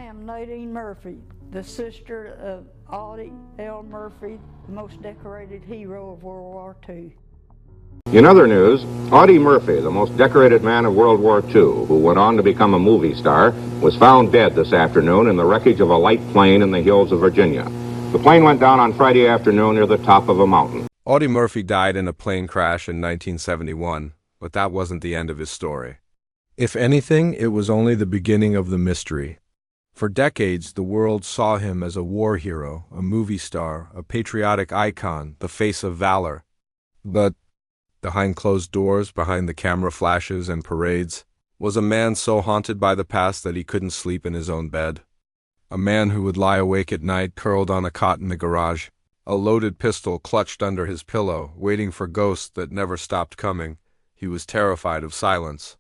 am Audie Murphy, the sister of Audie L. Murphy, the most decorated hero of World War II. In other news, Audie Murphy, the most decorated man of World War II, who went on to become a movie star, was found dead this afternoon in the wreckage of a light plane in the hills of Virginia. The plane went down on Friday afternoon near the top of a mountain. Audie Murphy died in a plane crash in 1971, but that wasn't the end of his story. If anything, it was only the beginning of the mystery. For decades, the world saw him as a war hero, a movie star, a patriotic icon, the face of valor. But behind closed doors, behind the camera flashes and parades, was a man so haunted by the past that he couldn't sleep in his own bed. A man who would lie awake at night, curled on a cot in the garage, a loaded pistol clutched under his pillow, waiting for ghosts that never stopped coming. He was terrified of silence.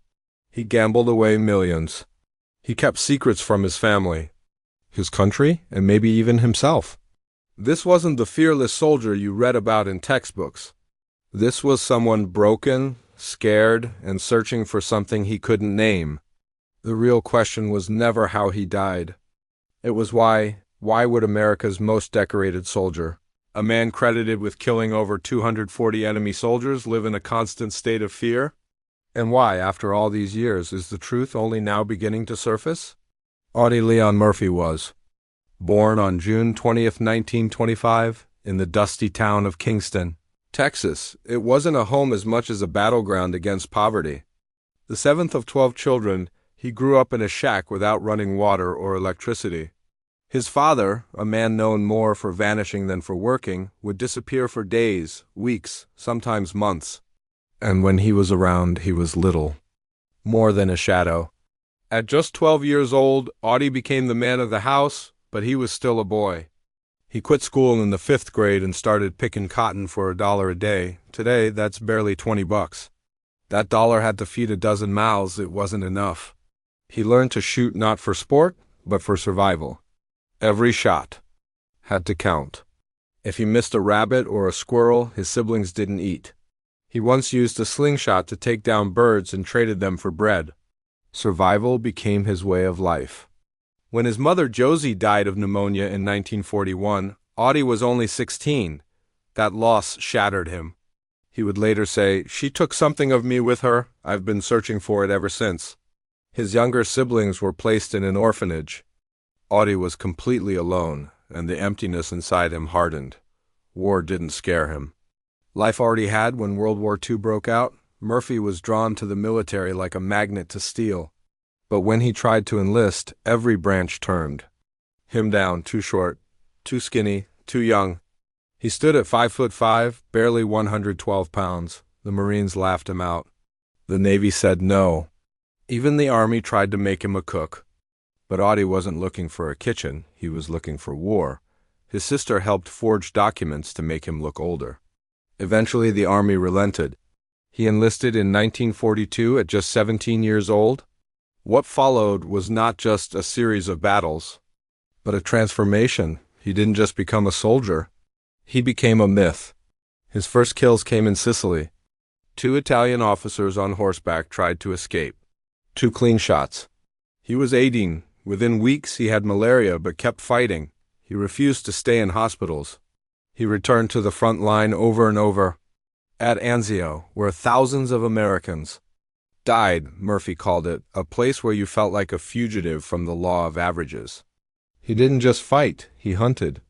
He gambled away millions. He kept secrets from his family, his country, and maybe even himself. This wasn't the fearless soldier you read about in textbooks. This was someone broken, scared, and searching for something he couldn't name. The real question was never how he died. It was why. Why would America's most decorated soldier, a man credited with killing over 240 enemy soldiers, live in a constant state of fear? And why, after all these years, is the truth only now beginning to surface? Audie Leon Murphy was born on June 20th, 1925, in the dusty town of Kingston, Texas. It wasn't a home as much as a battleground against poverty. The seventh of 12 children, he grew up in a shack without running water or electricity. His father, a man known more for vanishing than for working, would disappear for days, weeks, sometimes months. And when he was around, he was little, more than a shadow. At just 12 years old, Audie became the man of the house, but he was still a boy. He quit school in the 5th grade and started picking cotton for $1 a day. Today, that's barely $20. That dollar had to feed a dozen mouths. It wasn't enough. He learned to shoot not for sport, but for survival. Every shot had to count. If he missed a rabbit or a squirrel, his siblings didn't eat. He once used a slingshot to take down birds and traded them for bread. Survival became his way of life. When his mother Josie died of pneumonia in 1941, Audie was only 16. That loss shattered him. He would later say, "She took something of me with her. I've been searching for it ever since." His younger siblings were placed in an orphanage. Audie was completely alone, and the emptiness inside him hardened. War didn't scare him. Life already had when World War II broke out. Murphy was drawn to the military like a magnet to steel. But when he tried to enlist, every branch turned him down. Too short, too skinny, too young. He stood at 5'5", barely 112 pounds. The Marines laughed him out. The Navy said no. Even the Army tried to make him a cook. But Audie wasn't looking for a kitchen. He was looking for war. His sister helped forge documents to make him look older. Eventually, the Army relented. He enlisted in 1942 at just 17 years old. What followed was not just a series of battles, but a transformation. He didn't just become a soldier. He became a myth. His first kills came in Sicily. 2 Italian officers on horseback tried to escape. 2 clean shots. He was 18. Within weeks, he had malaria but kept fighting. He refused to stay in hospitals. He returned to the front line over and over. At Anzio, where thousands of Americans died, Murphy called it, a place where you felt like a fugitive from the law of averages. He didn't just fight, he hunted.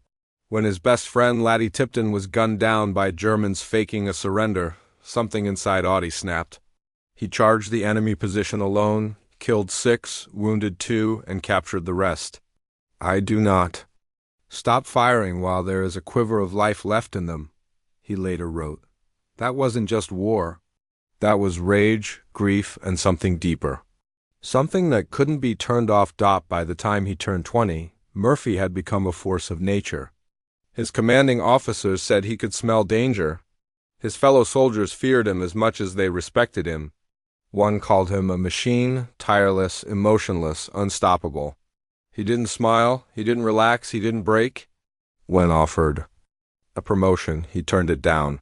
When his best friend Laddie Tipton was gunned down by Germans faking a surrender, something inside Audie snapped. He charged the enemy position alone, killed 6, wounded 2, and captured the rest. "I do not stop firing while there is a quiver of life left in them," he later wrote. That wasn't just war. That was rage, grief, and something deeper. Something that couldn't be turned off. By the time he turned 20, Murphy had become a force of nature. His commanding officers said he could smell danger. His fellow soldiers feared him as much as they respected him. One called him a machine, tireless, emotionless, unstoppable. He didn't smile, he didn't relax, he didn't break. When offered a promotion, he turned it down.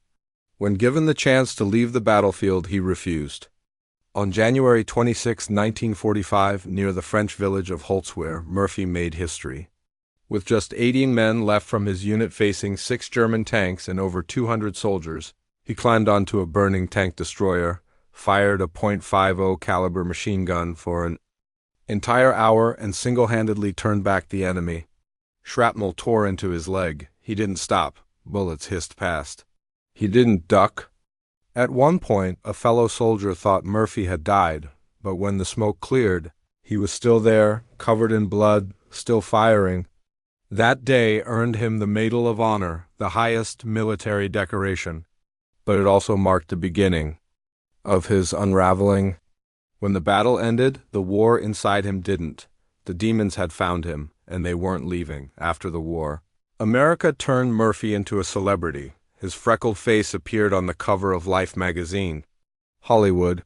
When given the chance to leave the battlefield, he refused. On January 26, 1945, near the French village of Holzwehr, Murphy made history. With just 18 men left from his unit facing 6 German tanks and over 200 soldiers, he climbed onto a burning tank destroyer, fired a .50 caliber machine gun for an entire hour, and single-handedly turned back the enemy. Shrapnel tore into his leg. He didn't stop. Bullets hissed past. He didn't duck. At one point, a fellow soldier thought Murphy had died, but when the smoke cleared, he was still there, covered in blood, still firing. That day earned him the Medal of Honor, the highest military decoration, but it also marked the beginning of his unraveling. When the battle ended, the war inside him didn't. The demons had found him, and they weren't leaving after the war. America turned Murphy into a celebrity. His freckled face appeared on the cover of Life magazine. Hollywood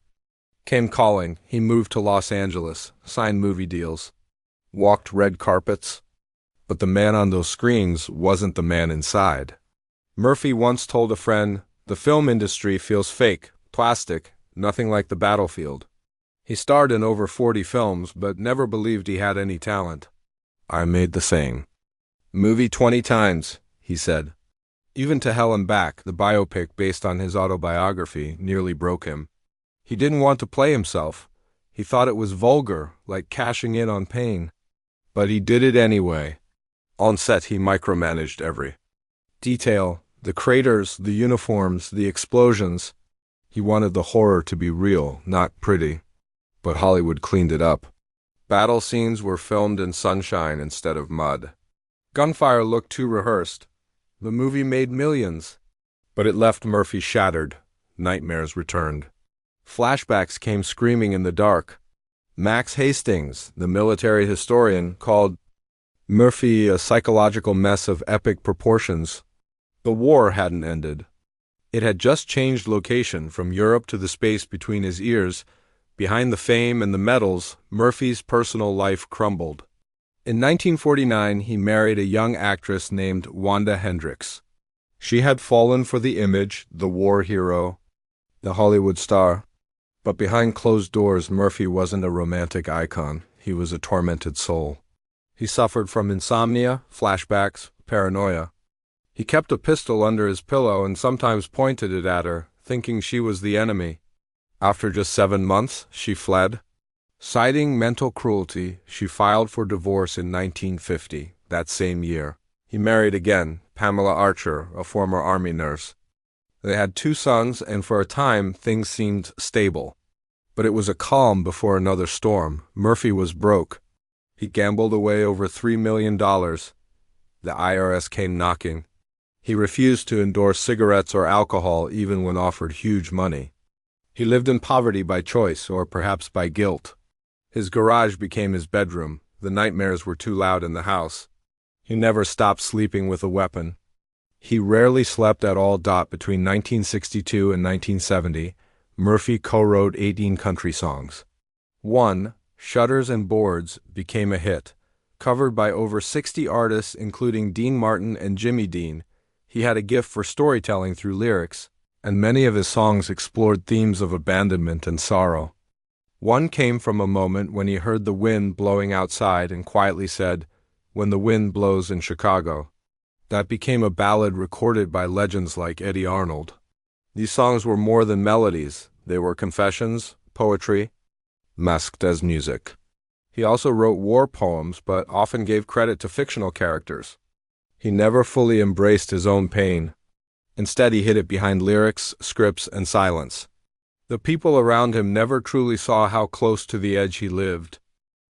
came calling. He moved to Los Angeles, signed movie deals, walked red carpets. But the man on those screens wasn't the man inside. Murphy once told a friend, "The film industry feels fake, plastic, nothing like the battlefield." He starred in over 40 films, but never believed he had any talent. "I made the same movie 20 times," he said. Even To Hell and Back, the biopic based on his autobiography, nearly broke him. He didn't want to play himself. He thought it was vulgar, like cashing in on pain. But he did it anyway. On set, he micromanaged every detail, the craters, the uniforms, the explosions. He wanted the horror to be real, not pretty. But Hollywood cleaned it up. Battle scenes were filmed in sunshine instead of mud. Gunfire looked too rehearsed. The movie made millions, but it left Murphy shattered. Nightmares returned. Flashbacks came screaming in the dark. Max Hastings, the military historian, called Murphy a psychological mess of epic proportions. The war hadn't ended. It had just changed location from Europe to the space between his ears. Behind the fame and the medals, Murphy's personal life crumbled. In 1949, he married a young actress named Wanda Hendricks. She had fallen for the image, the war hero, the Hollywood star. But behind closed doors, Murphy wasn't a romantic icon. He was a tormented soul. He suffered from insomnia, flashbacks, paranoia. He kept a pistol under his pillow and sometimes pointed it at her, thinking she was the enemy. After just 7 months, she fled. Citing mental cruelty, she filed for divorce in 1950, that same year. He married again, Pamela Archer, a former Army nurse. They had 2 sons, and for a time, things seemed stable. But it was a calm before another storm. Murphy was broke. He gambled away over $3 million. The IRS came knocking. He refused to endorse cigarettes or alcohol even when offered huge money. He lived in poverty by choice, or perhaps by guilt. His garage became his bedroom. The nightmares were too loud in the house. He never stopped sleeping with a weapon. He rarely slept at all. Between 1962 and 1970, Murphy co-wrote 18 country songs. One, Shutters and Boards, became a hit. Covered by over 60 artists, including Dean Martin and Jimmy Dean, he had a gift for storytelling through lyrics, and many of his songs explored themes of abandonment and sorrow. One came from a moment when he heard the wind blowing outside and quietly said, "When the wind blows in Chicago." That became a ballad recorded by legends like Eddie Arnold. These songs were more than melodies. They were confessions, poetry, masked as music. He also wrote war poems, but often gave credit to fictional characters. He never fully embraced his own pain. Instead, he hid it behind lyrics, scripts, and silence. The people around him never truly saw how close to the edge he lived.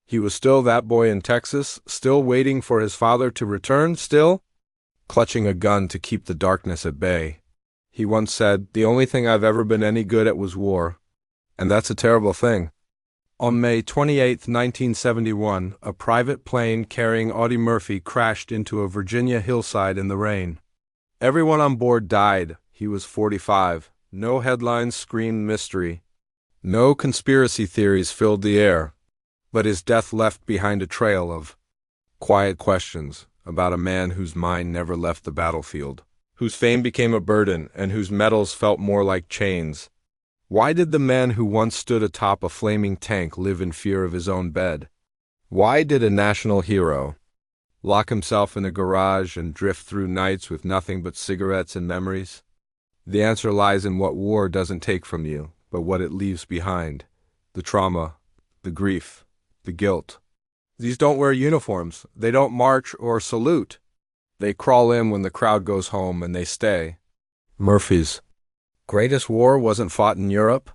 He was still that boy in Texas, still waiting for his father to return, still clutching a gun to keep the darkness at bay. He once said, "The only thing I've ever been any good at was war." And that's a terrible thing. On May 28, 1971, a private plane carrying Audie Murphy crashed into a Virginia hillside in the rain. Everyone on board died. He was 45. No headlines screamed mystery. No conspiracy theories filled the air. But his death left behind a trail of quiet questions about a man whose mind never left the battlefield, whose fame became a burden, and whose medals felt more like chains Why did the man who once stood atop a flaming tank live in fear of his own bed? Why did a national hero lock himself in a garage and drift through nights with nothing but cigarettes and memories? The answer lies in what war doesn't take from you, but what it leaves behind. The trauma, the grief, the guilt. These don't wear uniforms. They don't march or salute. They crawl in when the crowd goes home, and they stay. Murphy's greatest war wasn't fought in Europe.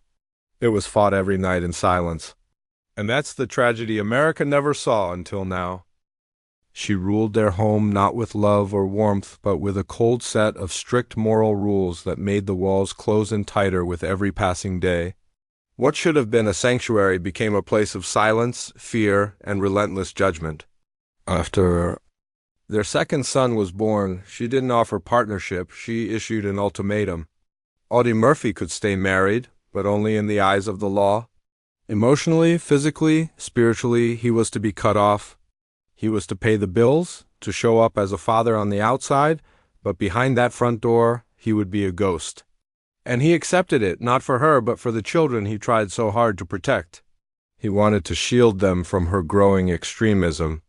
It was fought every night in silence. And that's the tragedy America never saw until now. She ruled their home not with love or warmth, but with a cold set of strict moral rules that made the walls close in tighter with every passing day. What should have been a sanctuary became a place of silence, fear, and relentless judgment. After their second son was born, she didn't offer partnership, she issued an ultimatum. Audie Murphy could stay married, but only in the eyes of the law. Emotionally, physically, spiritually, he was to be cut off. He was to pay the bills, to show up as a father on the outside, but behind that front door, he would be a ghost. And he accepted it, not for her, but for the children he tried so hard to protect. He wanted to shield them from her growing extremism.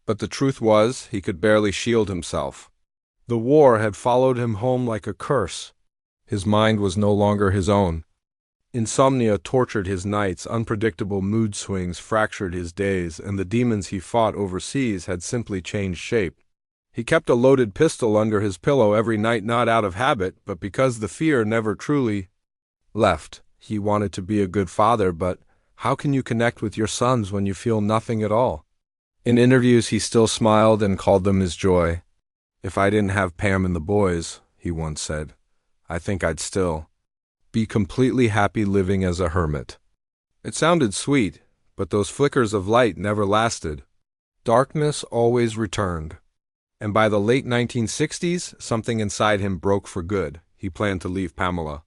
But the truth was, he could barely shield himself. The war had followed him home like a curse. His mind was no longer his own. Insomnia tortured his nights, unpredictable mood swings fractured his days, and the demons he fought overseas had simply changed shape. He kept a loaded pistol under his pillow every night, not out of habit, but because the fear never truly left. He wanted to be a good father, but how can you connect with your sons when you feel nothing at all? In interviews, he still smiled and called them his joy. "If I didn't have Pam and the boys," he once said, "I think I'd still be completely happy living as a hermit." It sounded sweet, but those flickers of light never lasted. Darkness always returned. And by the late 1960s, something inside him broke for good. He planned to leave Pamela.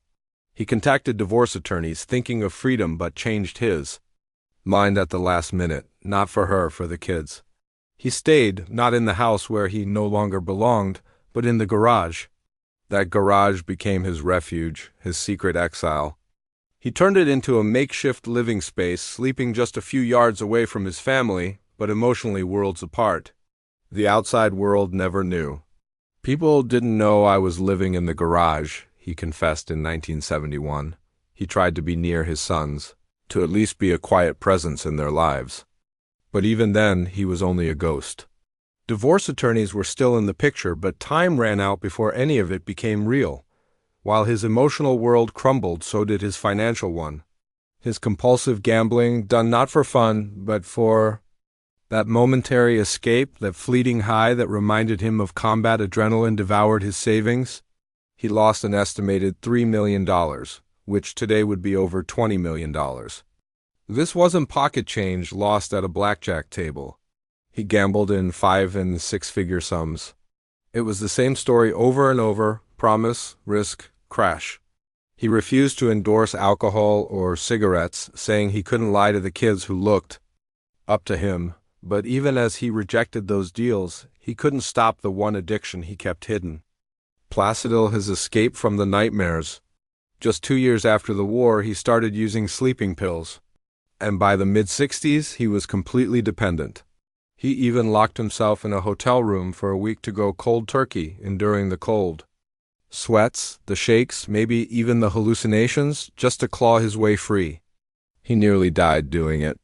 He contacted divorce attorneys, thinking of freedom, but changed his mind at the last minute, not for her, for the kids. He stayed, not in the house where he no longer belonged, but in the garage. That garage became his refuge, his secret exile. He turned it into a makeshift living space, sleeping just a few yards away from his family, but emotionally worlds apart. The outside world never knew. "People didn't know I was living in the garage," he confessed in 1971. He tried to be near his sons, to at least be a quiet presence in their lives. But even then, he was only a ghost. Divorce attorneys were still in the picture, but time ran out before any of it became real. While his emotional world crumbled, so did his financial one. His compulsive gambling, done not for fun, but for that momentary escape, that fleeting high that reminded him of combat adrenaline, devoured his savings. He lost an estimated $3 million, which today would be over $20 million. This wasn't pocket change lost at a blackjack table. He gambled in 5- and 6-figure sums. It was the same story over and over: promise, risk, crash. He refused to endorse alcohol or cigarettes, saying he couldn't lie to the kids who looked up to him. But even as he rejected those deals, he couldn't stop the one addiction he kept hidden. Placidil, his escape from the nightmares. Just 2 years after the war, he started using sleeping pills. And by the mid-60s, he was completely dependent. He even locked himself in a hotel room for a week to go cold turkey, enduring the cold sweats, the shakes, maybe even the hallucinations, just to claw his way free. He nearly died doing it.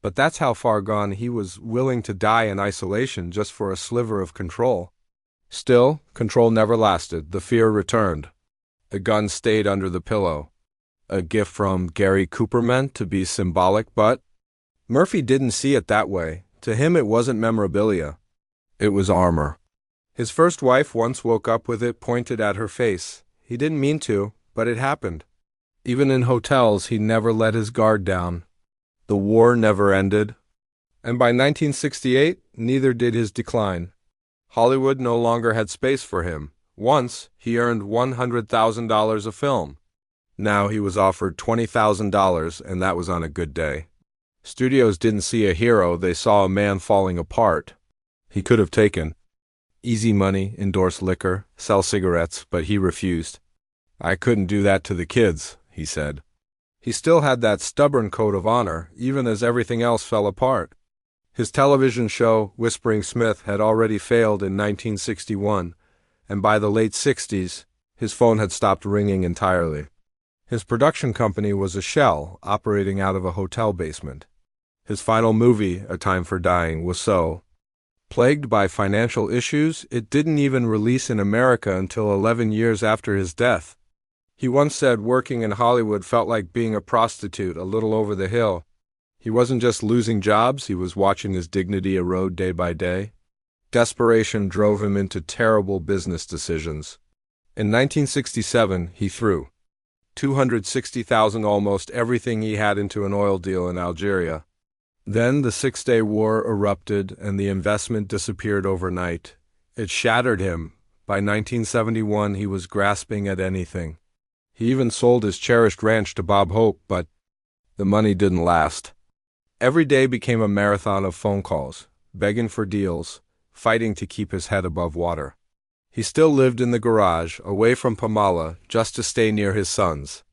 But that's how far gone he was willing to die in isolation just for a sliver of control. Still, control never lasted. The fear returned. The gun stayed under the pillow. A gift from Gary Cooper meant to be symbolic, but Murphy didn't see it that way. To him, it wasn't memorabilia. It was armor. His first wife once woke up with it pointed at her face. He didn't mean to, but it happened. Even in hotels, he never let his guard down. The war never ended. And by 1968, neither did his decline. Hollywood no longer had space for him. Once, he earned $100,000 a film. Now he was offered $20,000, and that was on a good day. Studios didn't see a hero, they saw a man falling apart. He could have taken easy money, endorse liquor, sell cigarettes, but he refused. "I couldn't do that to the kids," he said. He still had that stubborn code of honor, even as everything else fell apart. His television show, Whispering Smith, had already failed in 1961, and by the late 60s, his phone had stopped ringing entirely. His production company was a shell operating out of a hotel basement. His final movie, A Time for Dying, was so plagued by financial issues, it didn't even release in America until 11 years after his death. He once said working in Hollywood felt like being a prostitute a little over the hill. He wasn't just losing jobs, he was watching his dignity erode day by day. Desperation drove him into terrible business decisions. In 1967, he threw $260,000, almost everything he had, into an oil deal in Algeria. Then the Six-Day War erupted and the investment disappeared overnight. It shattered him. By 1971, he was grasping at anything. He even sold his cherished ranch to Bob Hope, but the money didn't last. Every day became a marathon of phone calls, begging for deals, fighting to keep his head above water. He still lived in the garage, away from Pamala, just to stay near his sons.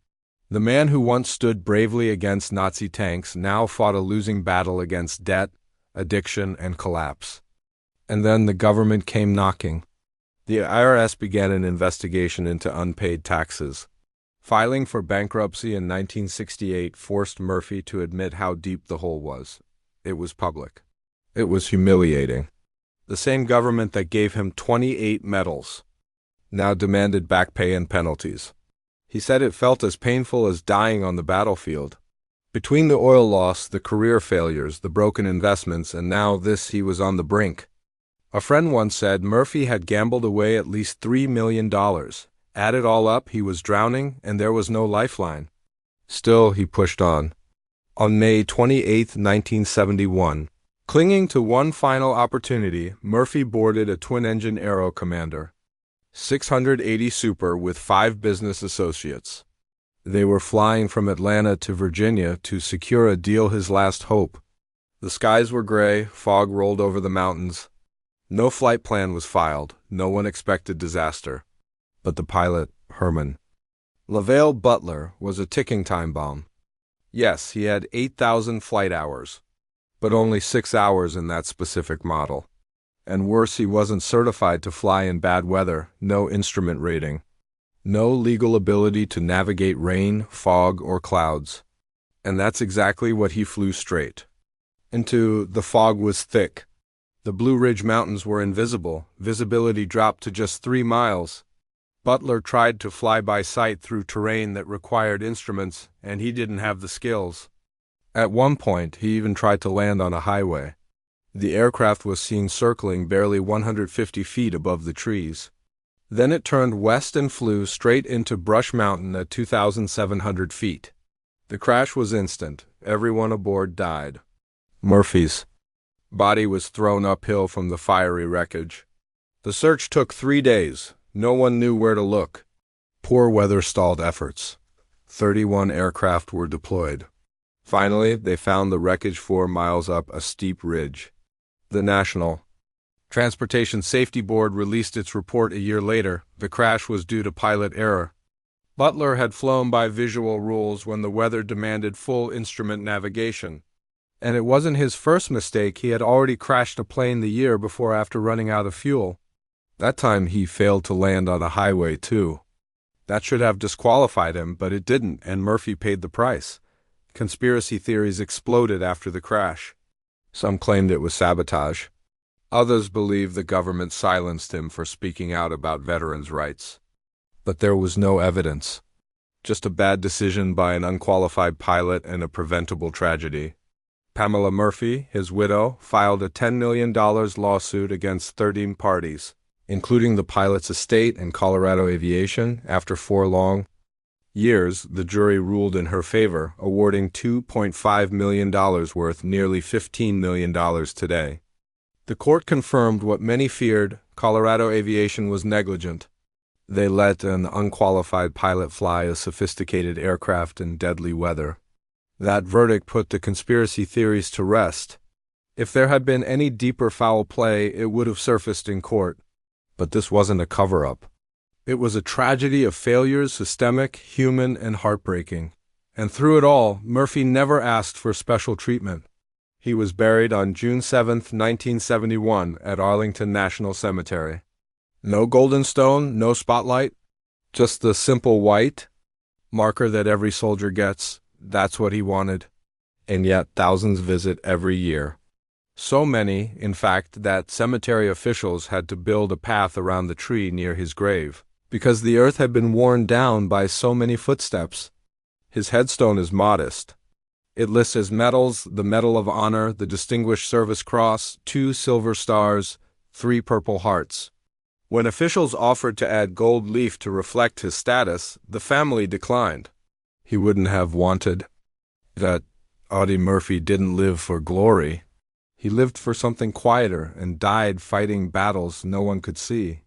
The man who once stood bravely against Nazi tanks now fought a losing battle against debt, addiction, and collapse. And then the government came knocking. The IRS began an investigation into unpaid taxes. Filing for bankruptcy in 1968 forced Murphy to admit how deep the hole was. It was public. It was humiliating. The same government that gave him 28 medals now demanded back pay and penalties. He said it felt as painful as dying on the battlefield. Between the oil loss, the career failures, the broken investments, and now this, he was on the brink. A friend once said Murphy had gambled away at least $3 million. Add it all up, he was drowning, and there was no lifeline. Still, he pushed on. On May 28, 1971, clinging to one final opportunity, Murphy boarded a twin-engine Aero Commander 680 Super with 5 business associates. They were flying from Atlanta to Virginia to secure a deal, his last hope. The skies were gray, fog rolled over the mountains. No flight plan was filed, no one expected disaster. But the pilot, Herman LaVale Butler, was a ticking time bomb. Yes, he had 8,000 flight hours, but only 6 hours in that specific model. And worse, he wasn't certified to fly in bad weather, no instrument rating, no legal ability to navigate rain, fog, or clouds. And that's exactly what he flew straight into. The fog was thick. The Blue Ridge Mountains were invisible. Visibility dropped to just 3 miles. Butler tried to fly by sight through terrain that required instruments, and he didn't have the skills. At one point, he even tried to land on a highway. The aircraft was seen circling barely 150 feet above the trees. Then it turned west and flew straight into Brush Mountain at 2,700 feet. The crash was instant. Everyone aboard died. Murphy's body was thrown uphill from the fiery wreckage. The search took 3 days. No one knew where to look. Poor weather stalled efforts. 31 aircraft were deployed. Finally, they found the wreckage 4 miles up a steep ridge. The National Transportation Safety Board released its report a year later. The crash was due to pilot error. Butler had flown by visual rules when the weather demanded full instrument navigation. And it wasn't his first mistake. He had already crashed a plane the year before after running out of fuel. That time he failed to land on a highway, too. That should have disqualified him, but it didn't, and Murphy paid the price. Conspiracy theories exploded after the crash. Some claimed it was sabotage. Others believed the government silenced him for speaking out about veterans' rights. But there was no evidence. Just a bad decision by an unqualified pilot and a preventable tragedy. Pamela Murphy, his widow, filed a $10 million lawsuit against 13 parties, including the pilot's estate and Colorado Aviation. After 4 long years, the jury ruled in her favor, awarding $2.5 million worth, nearly $15 million today. The court confirmed what many feared: Colorado Aviation was negligent. They let an unqualified pilot fly a sophisticated aircraft in deadly weather. That verdict put the conspiracy theories to rest. If there had been any deeper foul play, it would have surfaced in court. But this wasn't a cover-up. It was a tragedy of failures, systemic, human, and heartbreaking. And through it all, Murphy never asked for special treatment. He was buried on June 7, 1971, at Arlington National Cemetery. No golden stone, no spotlight, just the simple white marker that every soldier gets. That's what he wanted. And yet thousands visit every year. So many, in fact, that cemetery officials had to build a path around the tree near his grave, because the earth had been worn down by so many footsteps. His headstone is modest. It lists as medals the Medal of Honor, the Distinguished Service Cross, 2 silver stars, 3 Purple Hearts. When officials offered to add gold leaf to reflect his status, the family declined. He wouldn't have wanted that. Audie Murphy didn't live for glory. He lived for something quieter and died fighting battles no one could see.